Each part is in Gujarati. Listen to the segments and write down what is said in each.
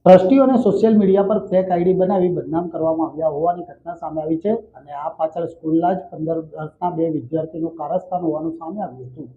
ટ્રસ્ટીઓને સોશિયલ મીડિયા પર ફેક આઈડી બનાવી બદનામ કરવામાં આવ્યા હોવાની ઘટના સામે આવી છે અને આ પાછળ સ્કૂલના જ 15 વર્ષના બે વિદ્યાર્થીનું કારસ્તાન હોવાનું સામે આવ્યું હતું।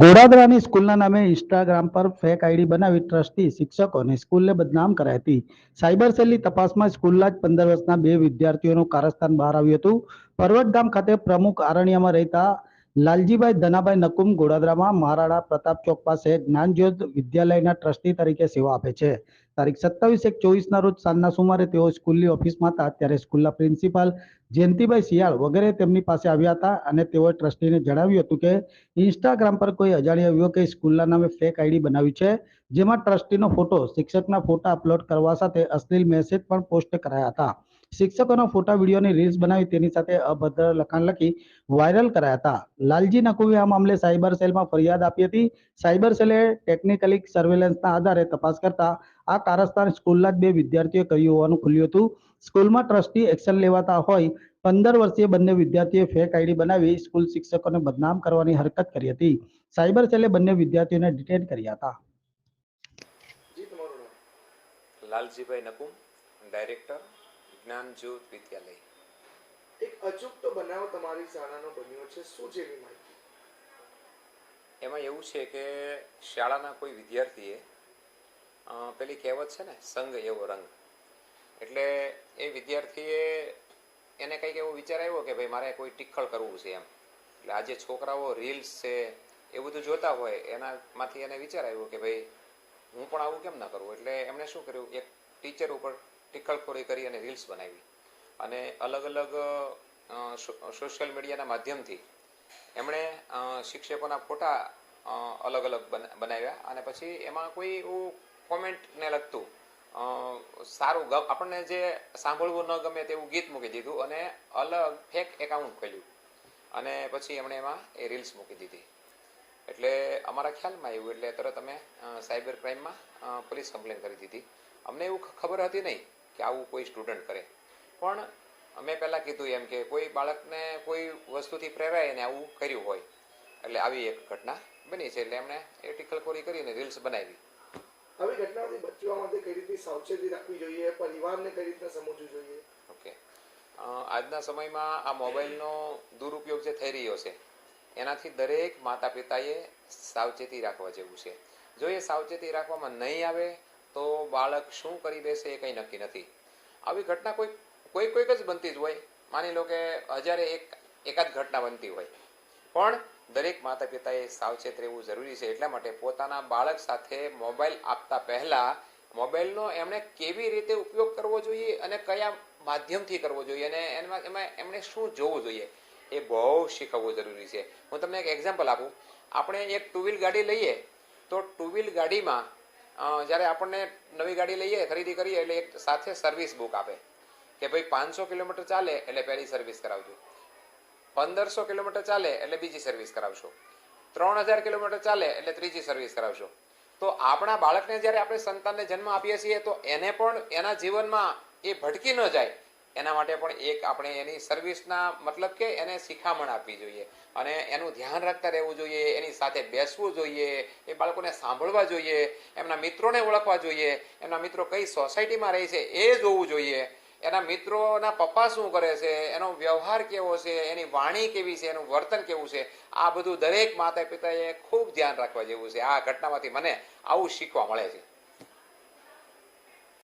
ગોડાદરાની સ્કૂલના નામે ઇન્સ્ટાગ્રામ પર ફેક આઈડી બનાવી ટ્રસ્ટી, શિક્ષકો અને સ્કૂલને બદનામ કરાઈ હતી। સાયબર સેલની તપાસમાં સ્કૂલના જ 15 વર્ષના બે વિદ્યાર્થીઓનું કારસ્તાન બહાર આવ્યું હતું। પર્વત ગામ ખાતે પ્રમુખ આરણ્યમાં રહેતા લાલજીભાઈ ધનાભાઈ નકુમ ગોડાદરામાં મહારાણા પ્રતાપ ચોક પાસે જ્ઞાનજ્યોત વિદ્યાલયના ટ્રસ્ટી તરીકે સેવા આપે છે। તારીખ 27/1/24ના રોજ સાંજના સુમારે તેઓ સ્કૂલની ઓફિસમાં હતા ત્યારે સ્કૂલના પ્રિન્સિપાલ જયંતિભાઈ શિયાળ વગેરે તેમની પાસે આવ્યા હતા અને તેઓએ ટ્રસ્ટીને જણાવ્યું હતું કે ઇન્સ્ટાગ્રામ પર કોઈ અજાણ્યા યુવકે સ્કૂલના નામે ફેક આઈડી બનાવી છે, જેમાં ટ્રસ્ટીનો ફોટો, શિક્ષકના ફોટા અપલોડ કરવા સાથે અશ્લીલ મેસેજ પણ પોસ્ટ કરાયા હતા। શિક્ષકોના ફોટા, વિડીયોની રીલ્સ બનાવી તેની સાથે અભદ્ર લખાણ લખી વાયરલ કરાયા હતા। લાલજી નકુમે આ મામલે સાયબર સેલમાં ફરિયાદ આપી હતી। સાયબર સેલે ટેકનિકલી સર્વેલન્સના આધારે તપાસ કરતા આ કારસ્તાન સ્કૂલના જ બે વિદ્યાર્થીઓએ કર્યું હોવાનું ખુલ્યું હતું। સ્કૂલમાં ટ્રસ્ટી એક્શન લેવાતા હોય 15 વર્ષીય બંને વિદ્યાર્થીઓએ ફેક આઈડી બનાવી સ્કૂલ શિક્ષકોને બદનામ કરવાની હરકત કરી હતી। સાયબર સેલે બંને વિદ્યાર્થીઓને ડિટેન કર્યા હતા। જી, તમારું નામ? લાલજીભાઈ નકુમ, ડાયરેક્ટર, જ્ઞાનજ્યોત વિદ્યાલય। એક અચૂકતો બનાવ તમારી શાળાનો બન્યો છે, શું છે એની માહિતી? એમાં એવું છે કે શાળાના કોઈ વિદ્યાર્થીએ પેલી કહેવત છે ને, સંગ એવો રંગ, એટલે એ વિદ્યાર્થીએ એને કંઈક એવો વિચાર આવ્યો કે ભાઈ મારે કોઈ ટિખળ કરવું છે એમ। એટલે આજે છોકરાઓ રીલ્સ છે એ બધું જોતા હોય એનામાંથી એને વિચાર આવ્યો કે ભાઈ હું પણ આવું કેમ ના કરું। એટલે એમણે શું કર્યું, એક ટીચર ઉપર ટિખળખોરી કરી અને રીલ્સ બનાવી અને અલગ અલગ સોશિયલ મીડિયાના માધ્યમથી એમણે શિક્ષકોના ફોટા અલગ અલગ બનાવ્યા અને પછી એમાં કોઈ એવું કોમેન્ટને લગતું સારું આપણને જે સાંભળવું ન ગમે તેવું ગીત મૂકી દીધું અને અલગ ફેક એકાઉન્ટ ખોલ્યું અને પછી એમણે એમાં એ રીલ્સ મૂકી દીધી। એટલે અમારા ખ્યાલમાં આવ્યું એટલે તરત અમે સાયબર ક્રાઇમમાં પોલીસ કમ્પ્લેન કરી દીધી। અમને એવું ખબર હતી નહીં કે આવું કોઈ સ્ટુડન્ટ કરે, પણ મેં પહેલાં કીધું એમ કે કોઈ બાળકને કોઈ વસ્તુથી પ્રેરાય ને આવું કર્યું હોય એટલે આવી એક ઘટના બની છે। એટલે એમણે એ ટિખળખોરી કરીને રીલ્સ બનાવી। આવી ઘટનાથી બચવા માટે કઈ રીતે સાવચેતી રાખવી જોઈએ, પરિવારને કઈ રીતે સમજવું જોઈએ? ઓકે, આજના સમયમાં આ મોબાઈલનો દુરુપયોગ જે થઈ રહ્યો છે એનાથી દરેક માતા પિતાએ સાવચેતી રાખવા જેવું છે। જો એ સાવચેતી રાખવામાં નહીં આવે તો બાળક શું કરી દેશે એ કંઈ નક્કી નથી। આવી ઘટના કોઈક જ બનતી જ હોય, માની લો કે હજારે એકાદ ઘટના બનતી હોય, પણ દરેક માતા પિતાએ સાવચેત રહેવું જરૂરી છે। એટલા માટે પોતાના બાળક સાથે મોબાઈલ આપતા પહેલા મોબાઈલનો એમણે કેવી રીતે ઉપયોગ કરવો જોઈએ અને કયા માધ્યમથી કરવો જોઈએ અને એમાં એમણે શું જોવું જોઈએ એ બહુ શીખવવું જરૂરી છે। હું તમને એક એક્ઝામ્પલ આપું। આપણે એક ટુ વ્હીલ ગાડી લઈએ તો ટુ વ્હીલ ગાડીમાં જ્યારે આપણને નવી ગાડી લઈએ, ખરીદી કરીએ એટલે એક સાથે સર્વિસ બુક આપે કે ભાઈ 500 કિલોમીટર ચાલે એટલે પહેલી સર્વિસ કરાવજો, 1500 કિલોમીટર ચાલે એટલે બીજી સર્વિસ કરાવશો, 3000 કિલોમીટર ચાલે એટલે ત્રીજી સર્વિસ કરાવશો। તો આપણા બાળકને જ્યારે આપણે સંતાનને જન્મ આપીએ છીએ તો એને પણ એના જીવનમાં એ ભટકી ન જાય એના માટે પણ એક આપણે એની સર્વિસના મતલબ કે એને શિખામણ આપવી જોઈએ અને એનું ધ્યાન રાખતા રહેવું જોઈએ, એની સાથે બેસવું જોઈએ, એ બાળકોને સાંભળવા જોઈએ, એમના મિત્રોને ઓળખવા જોઈએ, એમના મિત્રો કઈ સોસાયટીમાં રહે છે એ જોવું જોઈએ, એના મિત્રોના પપ્પા શું કરે છે, એનો વ્યવહાર કેવો છે, એની વાણી કેવી છે, એનું વર્તન કેવું છે, આ બધું દરેક માતા પિતાએ ખૂબ ધ્યાન રાખવા જેવું છે। આ ઘટનામાંથી મને આવું શીખવા મળે છે।